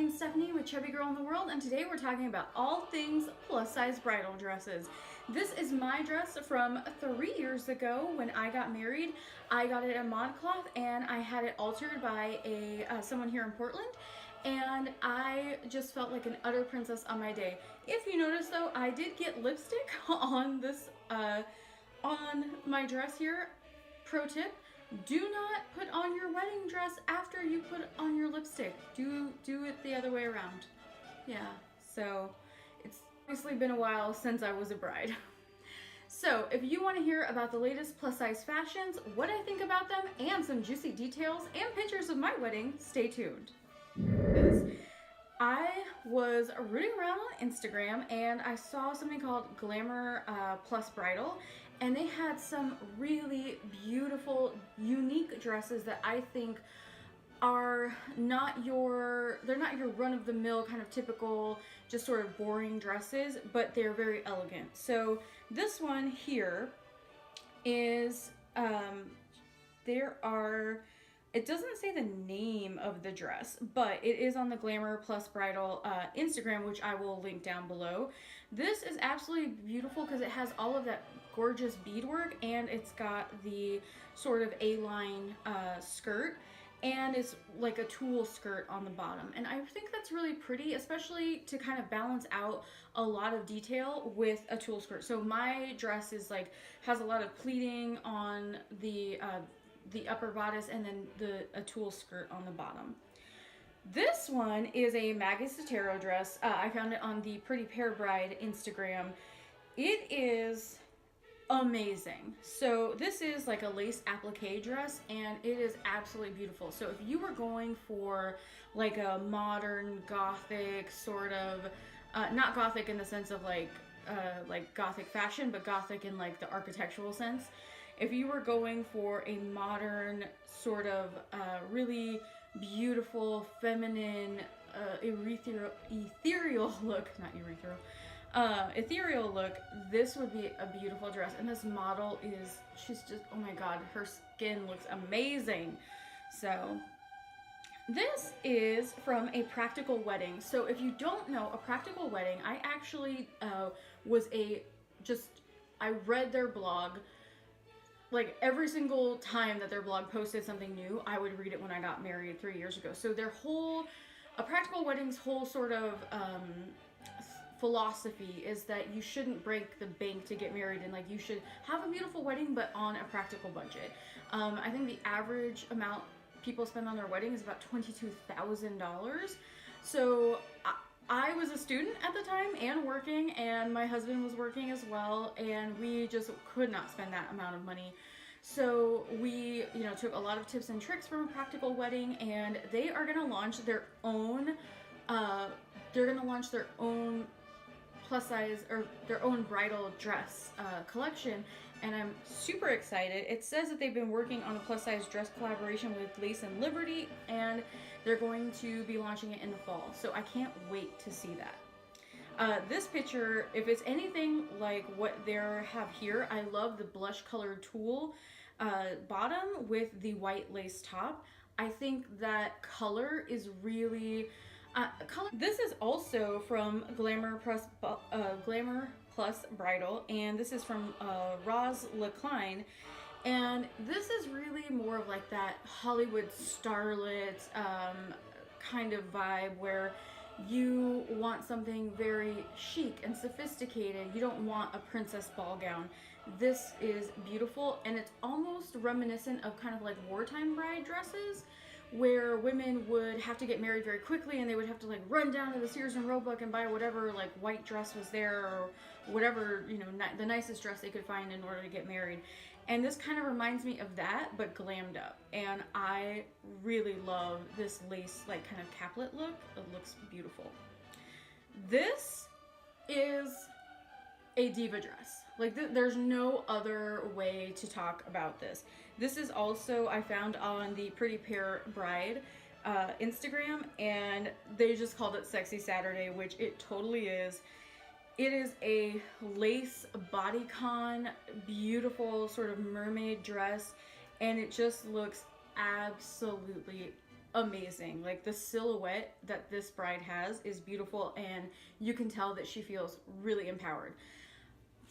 name's Stephanie with Chubby Girl in the World, and today we're talking about all things plus size bridal dresses. This is my dress from 3 years ago when I got married. I got it at Modcloth and I had it altered by someone here in Portland, and I just felt like an utter princess on my day. If you notice though, I did get lipstick on this on my dress here. Pro tip: do not put on your wedding dress after you put on your lipstick. Do it the other way around. Yeah, so it's obviously been a while since I was a bride. So if you want to hear about the latest plus size fashions, what I think about them, and some juicy details and pictures of my wedding, stay tuned. I was rooting around on Instagram and I saw something called Glamour plus Bridal, and they had some really beautiful, unique dresses that I think are they're not your run-of-the-mill kind of typical, just sort of boring dresses, but they're very elegant. So this one here is, it doesn't say the name of the dress, but it is on the Glamour plus Bridal Instagram, which I will link down below. This is absolutely beautiful because it has all of that gorgeous beadwork, and it's got the sort of A-line skirt, and it's like a tulle skirt on the bottom. And I think that's really pretty, especially to kind of balance out a lot of detail with a tulle skirt. So my dress is has a lot of pleating on the upper bodice, and then a tulle skirt on the bottom. This one is a Maggie Sottero dress. I found it on the Pretty Pear Bride Instagram. It is amazing. So this is like a lace applique dress, and it is absolutely beautiful. So if you were going for like a modern gothic sort of, not gothic in the sense of like gothic fashion, but gothic in like the architectural sense. If you were going for a modern sort of really beautiful, feminine, ethereal look, not urethral, ethereal look, this would be a beautiful dress. And this model she's just, oh my god, her skin looks amazing. So this is from a practical wedding. So if you don't know, a practical wedding, I actually I read their blog. Like every single time that their blog posted something new, I would read it when I got married 3 years ago. So a practical wedding's whole sort of philosophy is that you shouldn't break the bank to get married, and like you should have a beautiful wedding but on a practical budget. I think the average amount people spend on their wedding is about $22,000. So I was a student at the time and working, and my husband was working as well, and we just could not spend that amount of money. So we, took a lot of tips and tricks from a practical wedding, and they are going to launch their own, plus size, or their own bridal dress collection, and I'm super excited. It says that they've been working on a plus size dress collaboration with Lace and Liberty, and they're going to be launching it in the fall. So I can't wait to see that. This picture, if it's anything like what they have here, I love the blush colored tulle bottom with the white lace top. I think that color is really This is also from Glamour plus Bridal, and this is from Roz LeCline, and this is really more of like that Hollywood starlet kind of vibe, where you want something very chic and sophisticated. You don't want a princess ball gown. This is beautiful, and it's almost reminiscent of kind of like wartime bride dresses, where women would have to get married very quickly, and they would have to like run down to the Sears and Roebuck and buy whatever like white dress was there, or whatever, the nicest dress they could find in order to get married. And this kind of reminds me of that, but glammed up. And I really love this lace like kind of caplet look. It looks beautiful. This is a diva dress. Like there's no other way to talk about this. This is also, I found on the Pretty Pear Bride Instagram, and they just called it Sexy Saturday, which it totally is. It is a lace bodycon, beautiful sort of mermaid dress, and it just looks absolutely amazing. Like the silhouette that this bride has is beautiful, and you can tell that she feels really empowered.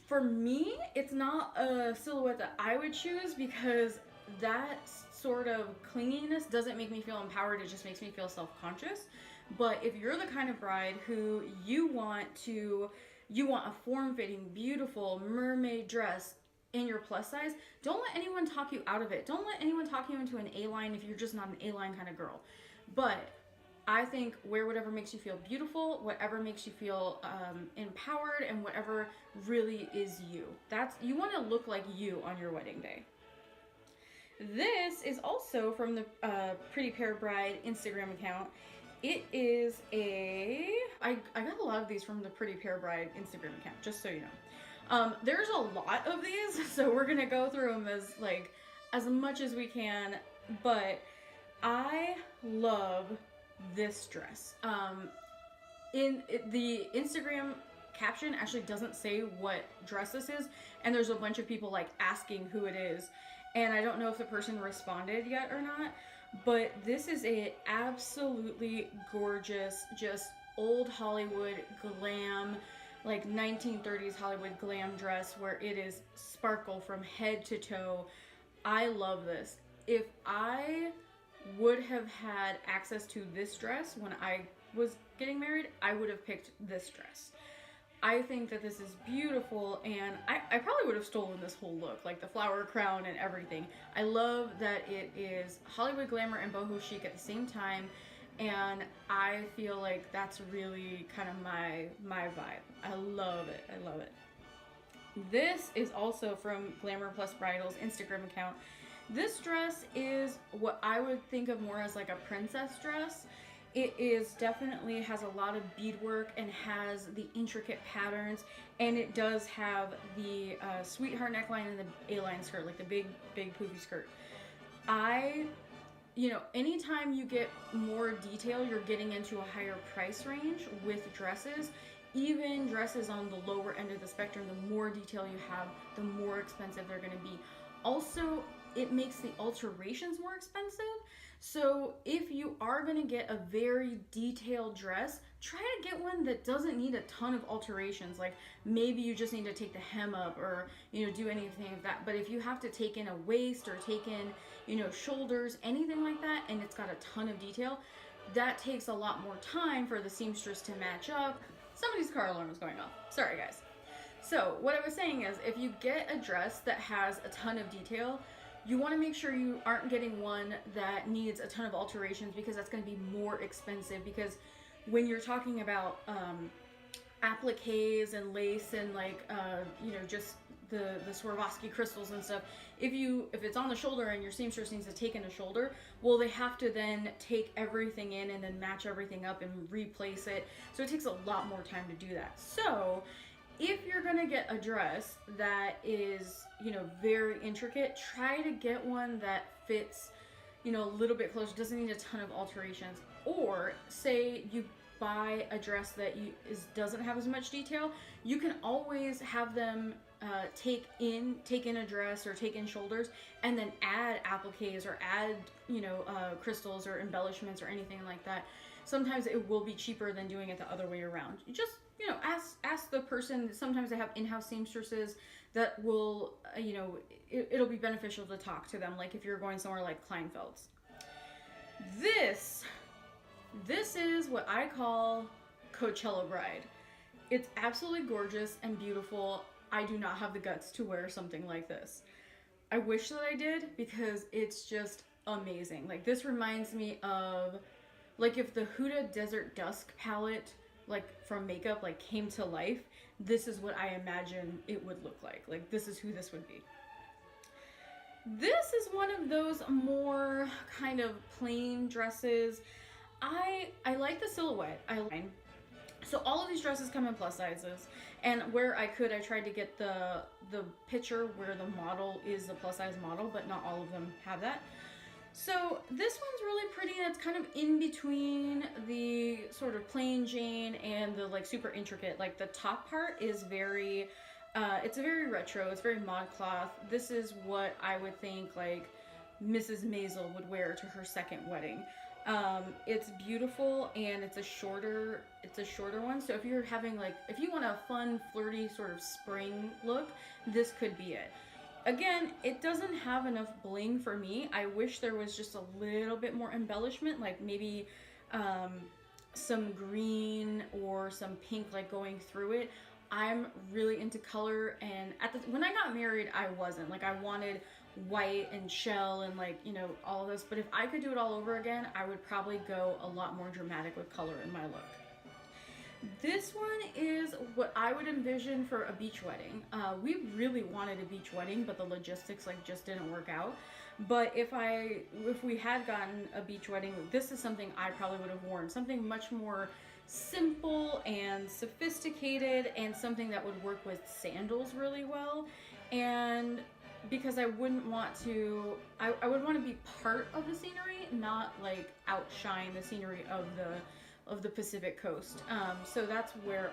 For me, it's not a silhouette that I would choose because that sort of clinginess doesn't make me feel empowered. It just makes me feel self-conscious. But if you're the kind of bride who you want a form-fitting, beautiful mermaid dress in your plus size, don't let anyone talk you out of it. Don't let anyone talk you into an A-line if you're just not an A-line kind of girl. But I think wear whatever makes you feel beautiful, whatever makes you feel empowered, and whatever really is you. You want to look like you on your wedding day. This is also from the Pretty Pair Bride Instagram account. It is I got a lot of these from the Pretty Pair Bride Instagram account, just so you know. There's a lot of these, so we're gonna go through them as much as we can, but I love this dress. The Instagram caption actually doesn't say what dress this is, and there's a bunch of people like asking who it is, and I don't know if the person responded yet or not, but this is a absolutely gorgeous, just old Hollywood glam, like 1930s Hollywood glam dress where it is sparkle from head to toe. I love this. If I would have had access to this dress when I was getting married, I would have picked this dress. I think that this is beautiful, and I probably would have stolen this whole look, like the flower crown and everything. I love that it is Hollywood glamour and boho chic at the same time, and I feel like that's really kind of my vibe. I love it. I love it. This is also from Glamour Plus Bridal's Instagram account. This dress is what I would think of more as like a princess dress. It is definitely has a lot of beadwork and has the intricate patterns, and it does have the sweetheart neckline and the A-line skirt, like the big poofy skirt. Anytime you get more detail, you're getting into a higher price range with dresses. Even dresses on the lower end of the spectrum, the more detail you have, the more expensive they're going to be. Also, it makes the alterations more expensive. So if you are going to get a very detailed dress, try to get one that doesn't need a ton of alterations. Like maybe you just need to take the hem up or, do anything of that. But if you have to take in a waist or take in, shoulders, anything like that, and it's got a ton of detail, that takes a lot more time for the seamstress to match up. Somebody's car alarm is going off. Sorry, guys. So what I was saying is if you get a dress that has a ton of detail, you want to make sure you aren't getting one that needs a ton of alterations, because that's going to be more expensive. Because when you're talking about appliques and lace and just the Swarovski crystals and stuff, if it's on the shoulder and your seamstress needs to take in a shoulder, well, they have to then take everything in and then match everything up and replace it. So it takes a lot more time to do that. So if you're gonna get a dress that is, very intricate, try to get one that fits, a little bit closer, doesn't need a ton of alterations. Or say you buy a dress that doesn't have as much detail, you can always have them take in a dress or take in shoulders and then add appliques or add, crystals or embellishments or anything like that. Sometimes it will be cheaper than doing it the other way around. You just, ask the person. Sometimes they have in-house seamstresses that will, it'll be beneficial to talk to them. Like if you're going somewhere like Kleinfeld's. This is what I call Coachella Bride. It's absolutely gorgeous and beautiful. I do not have the guts to wear something like this. I wish that I did, because it's just amazing. Like this reminds me of like if the Huda Desert Dusk palette, like from makeup, like came to life, this is what I imagine it would look like. Like this is who this would be. This is one of those more kind of plain dresses. I like the silhouette. So all of these dresses come in plus sizes, and where I could, I tried to get the picture where the model is the plus size model, but not all of them have that. So this one's really pretty, and it's kind of in between the sort of plain Jane and the like super intricate. Like the top part is very, it's very retro, it's very Modcloth. This is what I would think like Mrs. Maisel would wear to her second wedding. It's beautiful, and it's a shorter one. So if you're having like, if you want a fun, flirty sort of spring look, this could be it. Again, it doesn't have enough bling for me. I wish there was just a little bit more embellishment, like maybe some green or some pink like going through it. I'm really into color, and when I got married, I wasn't. Like, I wanted white and shell and, like, you know, all of this. But if I could do it all over again, I would probably go a lot more dramatic with color in my look. This one is what I would envision for a beach wedding. We really wanted a beach wedding, but the logistics like just didn't work out. But if we had gotten a beach wedding, this is something I probably would have worn. Something much more simple and sophisticated, and something that would work with sandals really well. And because I wouldn't want to, I would want to be part of the scenery, not like outshine the scenery of the Pacific coast. So that's where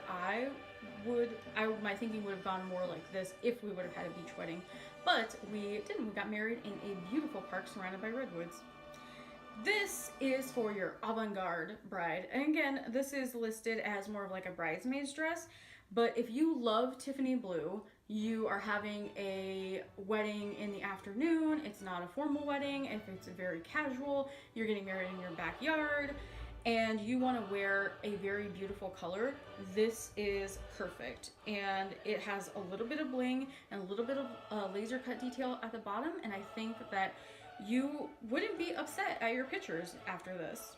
my thinking would have gone more like this if we would have had a beach wedding. But we didn't. We got married in a beautiful park surrounded by redwoods. This is for your avant-garde bride. And again, this is listed as more of like a bridesmaid's dress. But if you love Tiffany blue, you are having a wedding in the afternoon. It's not a formal wedding. If it's very casual, you're getting married in your backyard, and you want to wear a very beautiful color, this is perfect. And it has a little bit of bling and a little bit of laser cut detail at the bottom, and I think that you wouldn't be upset at your pictures after this.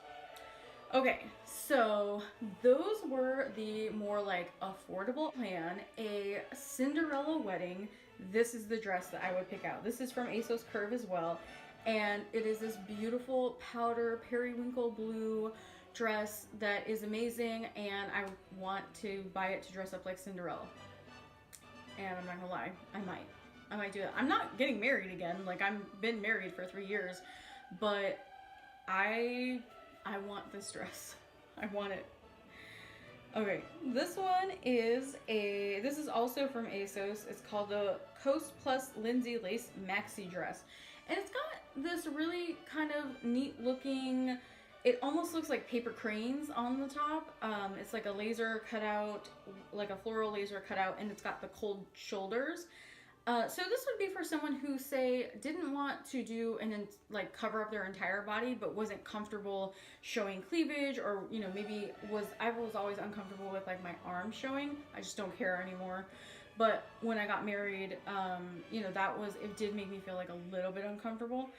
Okay, so those were the more like affordable plan. A Cinderella wedding, this is the dress that I would pick out. This is from ASOS Curve as well, and it is this beautiful powder periwinkle blue dress that is amazing, and I want to buy it to dress up like Cinderella. And I'm not gonna lie, I might do that. I'm not getting married again. Like, I've been married for 3 years, but I want this dress. I want it. Okay, this one is this is also from ASOS. It's called the Coast Plus Lindsay Lace Maxi Dress. And it's got this really kind of neat looking, it almost looks like paper cranes on the top. It's like a laser cutout, like a floral laser cutout, and it's got the cold shoulders. So this would be for someone who, say, didn't want to do like cover up their entire body, but wasn't comfortable showing cleavage, or, you know, maybe I was always uncomfortable with like my arms showing. I just don't care anymore. But when I got married, you know, it did make me feel like a little bit uncomfortable.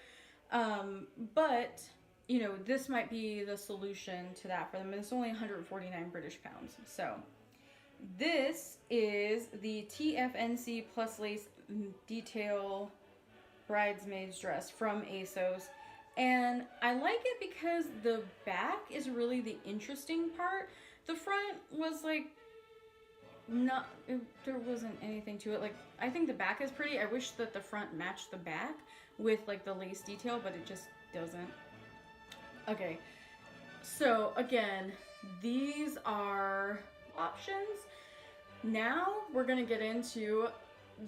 But, you know, this might be the solution to that for them. It's only 149 British pounds. So this is the TFNC Plus Lace Detail Bridesmaid's Dress from ASOS. And I like it because the back is really the interesting part. The front was like, there wasn't anything to it. Like, I think the back is pretty. I wish that the front matched the back with like the lace detail, but it just doesn't. Okay, so again, these are options. Now we're gonna get into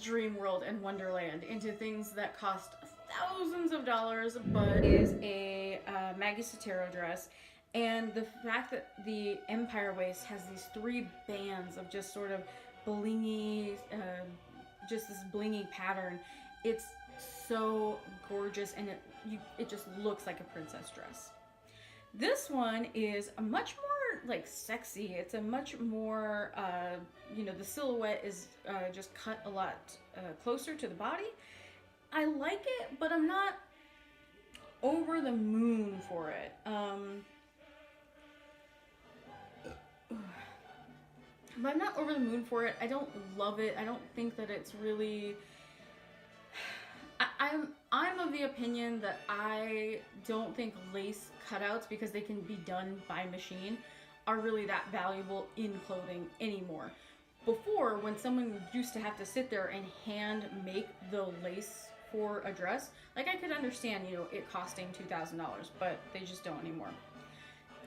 Dream World and Wonderland, into things that cost thousands of dollars, but is a Maggie Sottero dress. And the fact that the Empire waist has these 3 bands of just sort of blingy, just this blingy pattern, it's so gorgeous, and it just looks like a princess dress. This one is a much more like sexy. It's a much more, you know, the silhouette is just cut a lot closer to the body. I like it, but I'm not over the moon for it. But I'm not over the moon for it. I don't love it. I don't think that it's really... I'm of the opinion that I don't think lace cutouts, because they can be done by machine, are really that valuable in clothing anymore. Before, when someone used to have to sit there and hand make the lace for a dress, like, I could understand, you know, it costing $2,000, but they just don't anymore.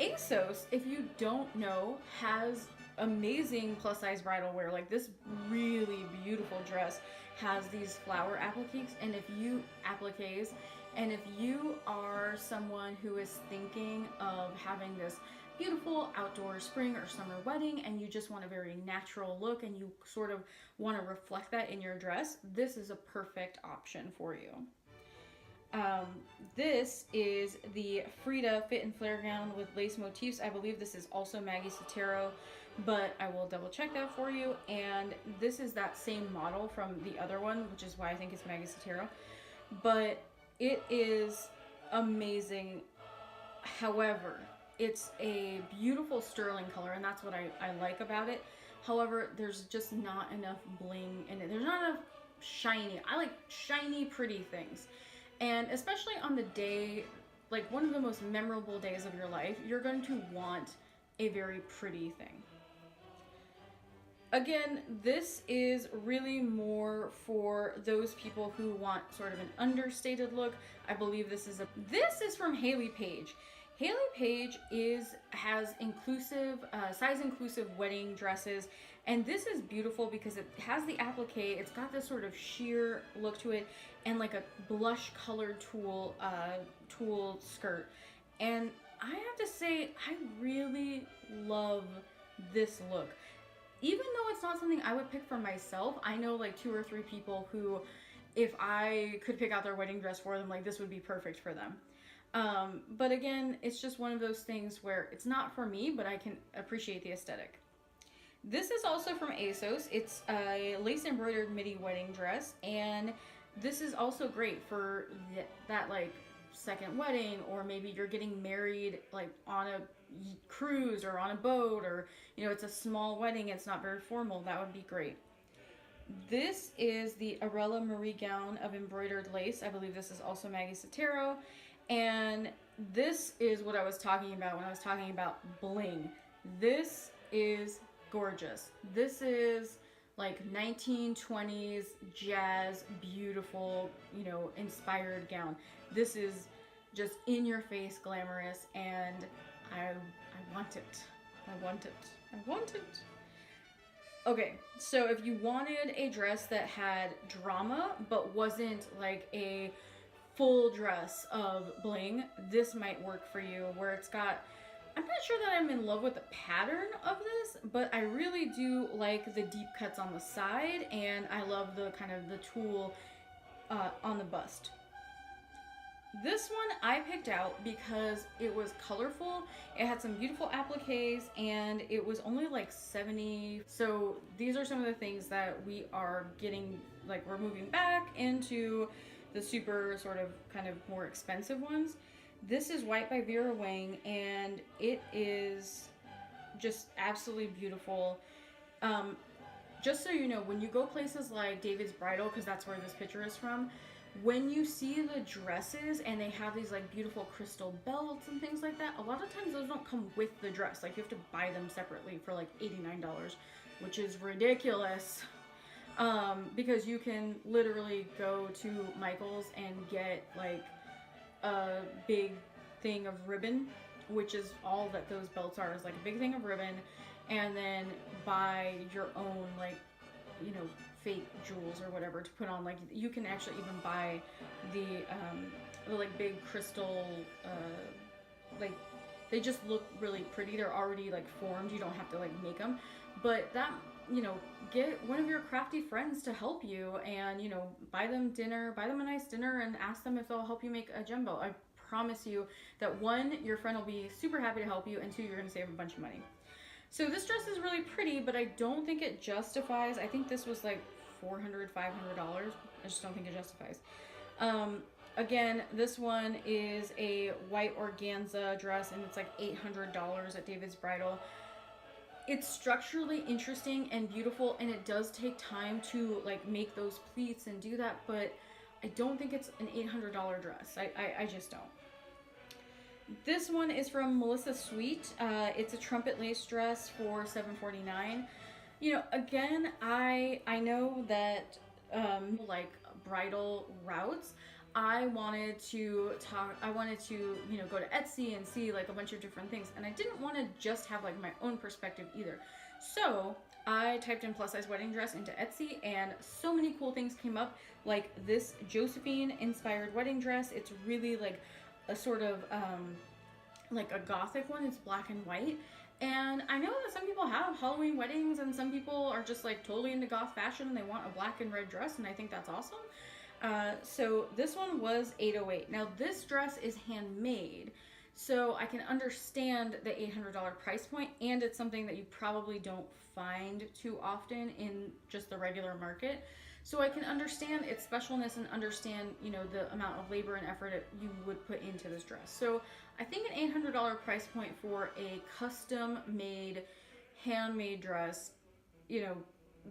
ASOS, if you don't know, has amazing plus size bridal wear. Like, this really beautiful dress has these flower appliques, and if you are are someone who is thinking of having this beautiful outdoor spring or summer wedding and you just want a very natural look and you sort of want to reflect that in your dress, this is a perfect option for you. This is the Frieda Fit and Flare gown with lace motifs. I believe this is also Maggie Sottero, but I will double check that for you. And this is that same model from the other one, which is why I think it's Maggie Sottero. But it is amazing. However, it's a beautiful sterling color, and that's what I like about it. However, there's just not enough bling in it. There's not enough shiny. I like shiny, pretty things. And especially on the day, like one of the most memorable days of your life, you're going to want a very pretty thing. Again, this is really more for those people who want sort of an understated look. I believe this is from Hayley Paige. Hayley Paige has inclusive, size inclusive wedding dresses, and this is beautiful because it has the applique. It's got this sort of sheer look to it, and like a blush colored tulle skirt. And I have to say, I really love this look. Even though it's not something I would pick for myself, I know like 2 or 3 people who, if I could pick out their wedding dress for them, like this would be perfect for them. But again, it's just one of those things where it's not for me, but I can appreciate the aesthetic. This is also from ASOS. It's a lace embroidered midi wedding dress, and this is also great for that like second wedding, or maybe you're getting married like on a cruise or on a boat, or you know, it's a small wedding, it's not very formal. That would be great. This is the Arella Marie gown of embroidered lace. I believe this is also Maggie Sottero. And this is what I was talking about when I was talking about bling. This is gorgeous. This is like 1920s jazz, beautiful, you know, inspired gown. This is just in your face, glamorous, and I want it. I want it. I want it. Okay, so if you wanted a dress that had drama but wasn't like a full dress of bling, this might work for you, where it's got, I'm not sure that I'm in love with the pattern of this, but I really do like the deep cuts on the side, and I love the kind of the tulle on the bust. This one I picked out because it was colorful, it had some beautiful appliques, and it was only like $70. So these are some of the things that we are getting, like we're moving back into the super sort of kind of more expensive ones. This is White by Vera Wang, and it is just absolutely beautiful. Just so you know, when you go places like David's Bridal, because that's where this picture is from, when you see the dresses and they have these like beautiful crystal belts and things like that, a lot of times those don't come with the dress. Like you have to buy them separately for like $89, which is ridiculous. Because you can literally go to Michael's and get like a big thing of ribbon, which is all that those belts are, is like a big thing of ribbon, and then buy your own like, you know, fake jewels or whatever to put on. Like you can actually even buy the like big crystal, like they just look really pretty. They're already like formed. You don't have to like make them, but that, you know, get one of your crafty friends to help you and, you know, buy them dinner, buy them a nice dinner, and ask them if they'll help you make a jumbo. I promise you that 1, your friend will be super happy to help you, and 2, you're going to save a bunch of money. So this dress is really pretty, but I don't think it justifies. I think this was like $400, $500. I just don't think it justifies. Again, this one is a white organza dress, and it's like $800 at David's Bridal. It's structurally interesting and beautiful, and it does take time to like make those pleats and do that, but I don't think it's an $800 dress. I just don't. This one is from Melissa Sweet. It's a trumpet lace dress for $749. You know, again, I know that like bridal routes, I wanted to, you know, go to Etsy and see like a bunch of different things, and I didn't want to just have like my own perspective either. So I typed in plus size wedding dress into Etsy, and so many cool things came up, like this Josephine inspired wedding dress. It's really like a sort of like a gothic one. It's black and white. And I know that some people have Halloween weddings, and some people are just like totally into goth fashion and they want a black and red dress, and I think that's awesome. So this one was $808. Now this dress is handmade, so I can understand the $800 price point, and it's something that you probably don't find too often in just the regular market. So I can understand its specialness and understand, you know, the amount of labor and effort you would put into this dress. So I think an $800 price point for a custom made, handmade dress, you know,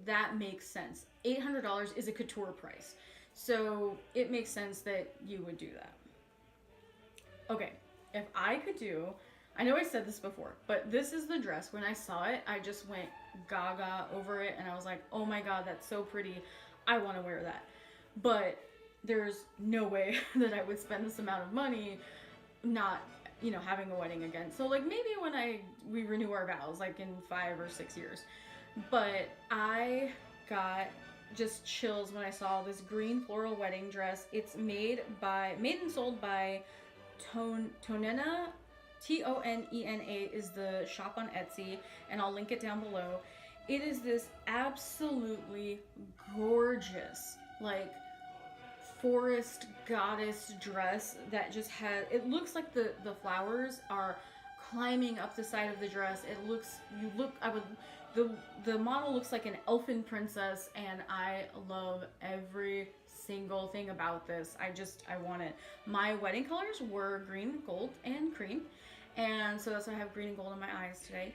that makes sense. $800 is a couture price. So it makes sense that you would do that. Okay, if I could do, I know I said this before, but this is the dress. When I saw it, I just went gaga over it, and I was like, oh my god, that's so pretty. I want to wear that. But there's no way that I would spend this amount of money not, you know, having a wedding again. So like maybe when we renew our vows, like in 5 or 6 years. But I got just chills when I saw this green floral wedding dress. It's made and sold by Tonena. Tonena is the shop on Etsy, and I'll link it down below. It is this absolutely gorgeous, like, forest goddess dress that just has, it looks like the flowers are climbing up the side of the dress. The model looks like an elfin princess, and I love every single thing about this. I want it. My wedding colors were green, gold, and cream, and so that's why I have green and gold in my eyes today.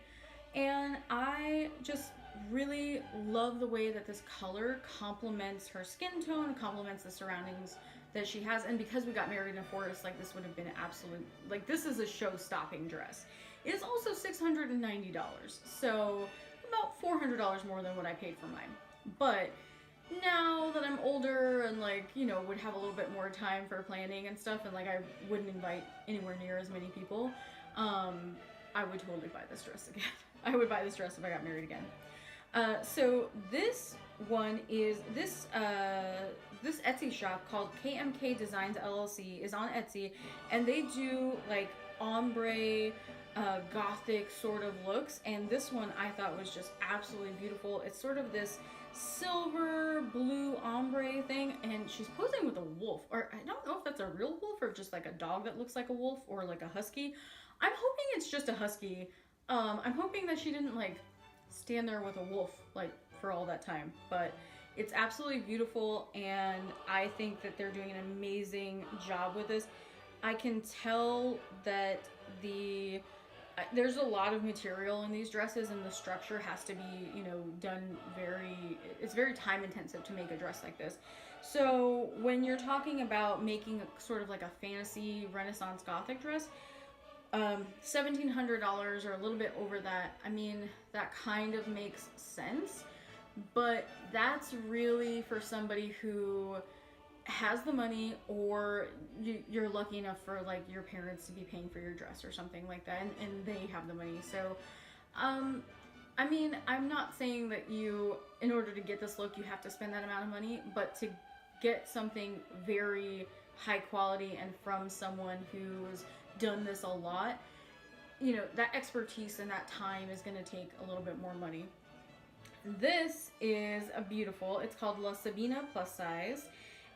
And I just really love the way that this color complements her skin tone, complements the surroundings that she has. And because we got married in a forest, like, this would have been absolute, like, this is a show-stopping dress. It is also $690, so about $400 more than what I paid for mine. But now that I'm older and, like, you know, would have a little bit more time for planning and stuff, and like I wouldn't invite anywhere near as many people, I would totally buy this dress again. I would buy this dress if I got married again. So this one is this Etsy shop called KMK Designs LLC is on Etsy, and they do like ombre, gothic sort of looks. And this one I thought was just absolutely beautiful. It's sort of this silver blue ombre thing, and she's posing with a wolf, or I don't know if that's a real wolf or just like a dog that looks like a wolf, or like a husky. I'm hoping it's just a husky. I'm hoping that she didn't like stand there with a wolf like for all that time, but it's absolutely beautiful, and I think that they're doing an amazing job with this. I can tell that there's a lot of material in these dresses, and the structure has to be, you know, done it's very time intensive to make a dress like this. So when you're talking about making a sort of like a fantasy Renaissance Gothic dress, $1,700 or a little bit over that, I mean, that kind of makes sense, but that's really for somebody who has the money, or you're lucky enough for like your parents to be paying for your dress or something like that, and they have the money. So I mean, I'm not saying that in order to get this look, you have to spend that amount of money, but to get something very high quality and from someone who's done this a lot, you know, that expertise and that time is going to take a little bit more money. This is a beautiful, it's called La Sabina Plus Size,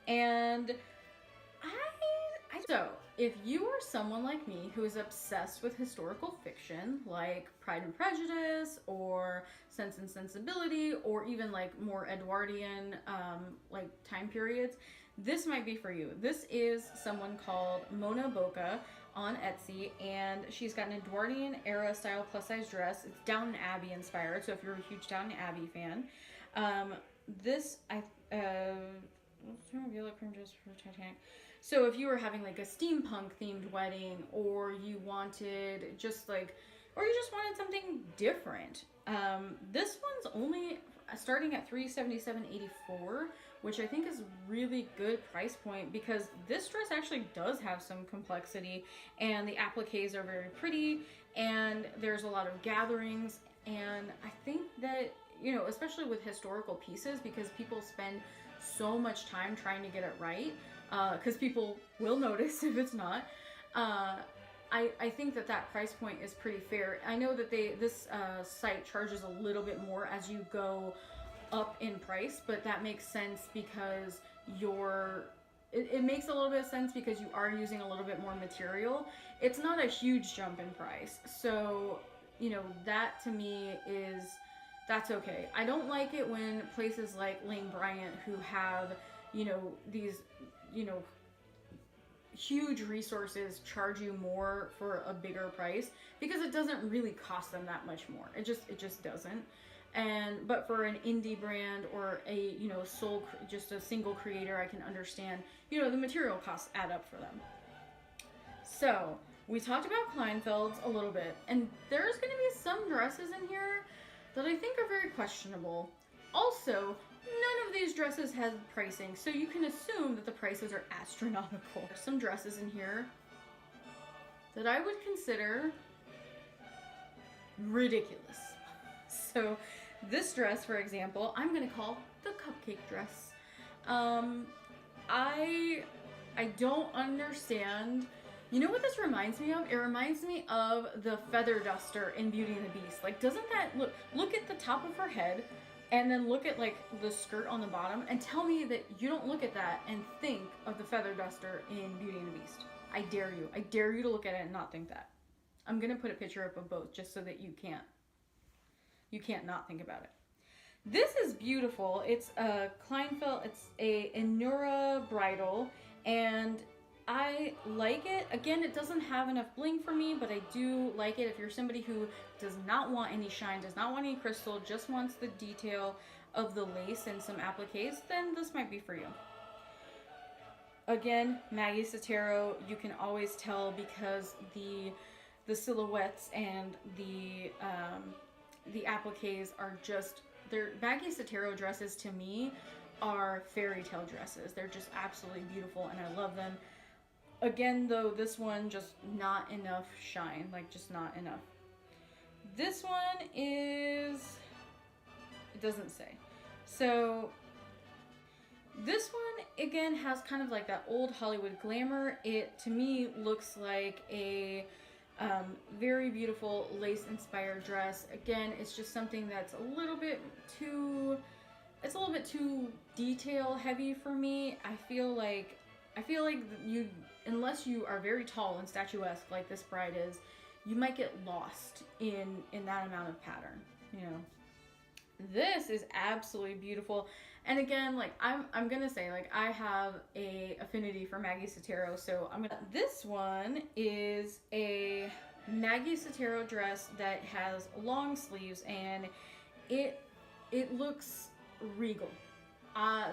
and so if you are someone like me who is obsessed with historical fiction, like Pride and Prejudice or Sense and Sensibility, or even like more Edwardian like time periods, this might be for you. This is someone called Mona Boca on Etsy, and she's got an Edwardian era style plus size dress. It's Downton Abbey inspired, so if you're a huge Downton Abbey fan, yellow cream dress for Titanic. So if you were having like a steampunk themed wedding, or you wanted just like, or you just wanted something different, this one's only starting at $377.84, which I think is really good price point, because this dress actually does have some complexity, and the appliques are very pretty, and there's a lot of gatherings. And I think that, you know, especially with historical pieces, because people spend so much time trying to get it right, because people will notice if it's not, I think that price point is pretty fair. I know that this site charges a little bit more as you go up in price, but that makes sense because it makes a little bit of sense because you are using a little bit more material. It's not a huge jump in price. So, you know, that to me that's okay. I don't like it when places like Lane Bryant, who have, you know, these, you know, huge resources, charge you more for a bigger price, because it doesn't really cost them that much more. It just doesn't. But for an indie brand or a, you know, just a single creator, I can understand, you know, the material costs add up for them. So we talked about Kleinfelds a little bit, and there's going to be some dresses in here that I think are very questionable. Also, none of these dresses has pricing, so you can assume that the prices are astronomical. There's some dresses in here that I would consider ridiculous. So this dress, for example, I'm gonna call the cupcake dress. I don't understand. You know what this reminds me of? It reminds me of the feather duster in Beauty and the Beast. Like, doesn't that look at the top of her head and then look at like the skirt on the bottom and tell me that you don't look at that and think of the feather duster in Beauty and the Beast. I dare you. I dare you to look at it and not think that. I'm gonna put a picture up of both just so that you can't not think about it. This is beautiful. It's a Kleinfeld, it's a Inura Bridal, and I like it. Again, it doesn't have enough bling for me, but I do like it. If you're somebody who does not want any shine, does not want any crystal, just wants the detail of the lace and some appliques, then this might be for you. Again, Maggie Sottero, you can always tell because the silhouettes and the appliques are just, Maggie Sottero dresses to me are fairy tale dresses. They're just absolutely beautiful and I love them. Again, though, this one just not enough shine, like just not enough. This one is, it doesn't say. So this one again has kind of like that old Hollywood glamour. It to me looks like a very beautiful lace inspired dress. Again, it's just something that's a little bit too detail heavy for me. I feel like you, unless you are very tall and statuesque like this bride is, you might get lost in that amount of pattern, you know. This is absolutely beautiful. And again, like I'm gonna say, like, I have a affinity for Maggie Sottero, so this one is a Maggie Sottero dress that has long sleeves and it looks regal.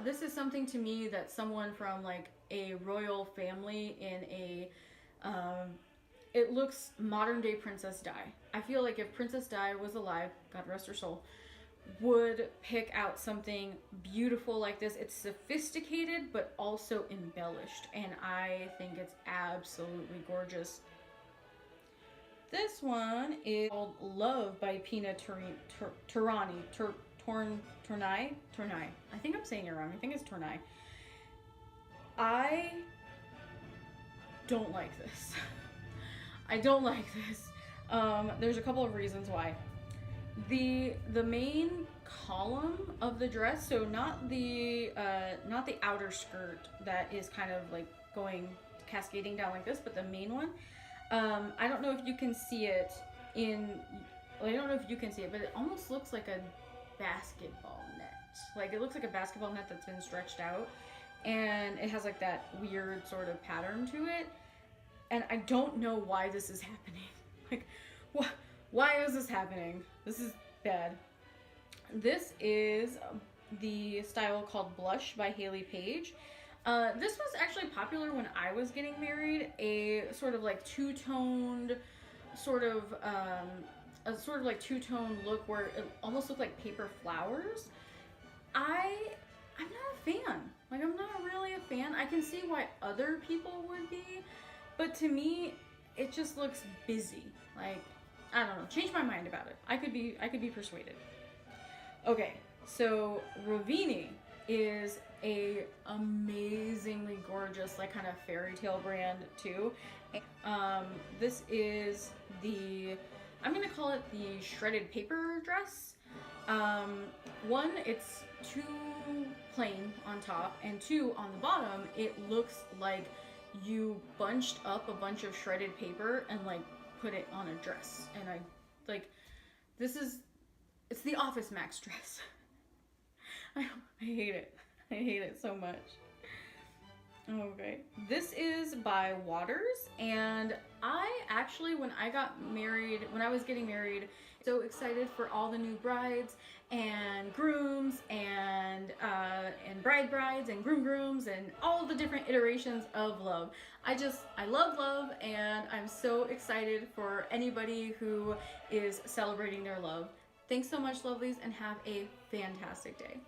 This is something to me that someone from like a royal family in a it looks modern day Princess Di. I feel like if Princess Di was alive, God rest her soul, would pick out something beautiful like this. It's sophisticated but also embellished, and I think it's absolutely gorgeous. This one is called Love by Pina Tornai. I think I'm saying it wrong. I think it's Tornai. I don't like this. I don't like this. There's a couple of reasons why. The main column of the dress, so not the outer skirt that is kind of like cascading down like this, but the main one. I don't know if you can see it but it almost looks like a basketball net. Like, it looks like a basketball net that's been stretched out, and it has like that weird sort of pattern to it. And I don't know why this is happening. Like, why is this happening? This is bad. This is the style called Blush by Hayley Paige. This was actually popular when I was getting married. A sort of like two-toned, two-tone look where it almost looked like paper flowers. I'm not a fan. Like, I'm not really a fan. I can see why other people would be, but to me, it just looks busy. Like, I don't know. Change my mind about it. I could be persuaded. Okay, so Rivini is a amazingly gorgeous, like kind of fairy tale brand too. This is the, I'm gonna call it the shredded paper dress. One, it's too plain on top, and two, on the bottom, it looks like you bunched up a bunch of shredded paper and like put it on a dress. And I like, it's the Office Max dress. I hate it. I hate it so much. Okay, this is by Waters, and I actually, when I was getting married, so excited for all the new brides and grooms and brides and grooms and all the different iterations of love. I love love, and I'm so excited for anybody who is celebrating their love. Thanks so much, lovelies, and have a fantastic day.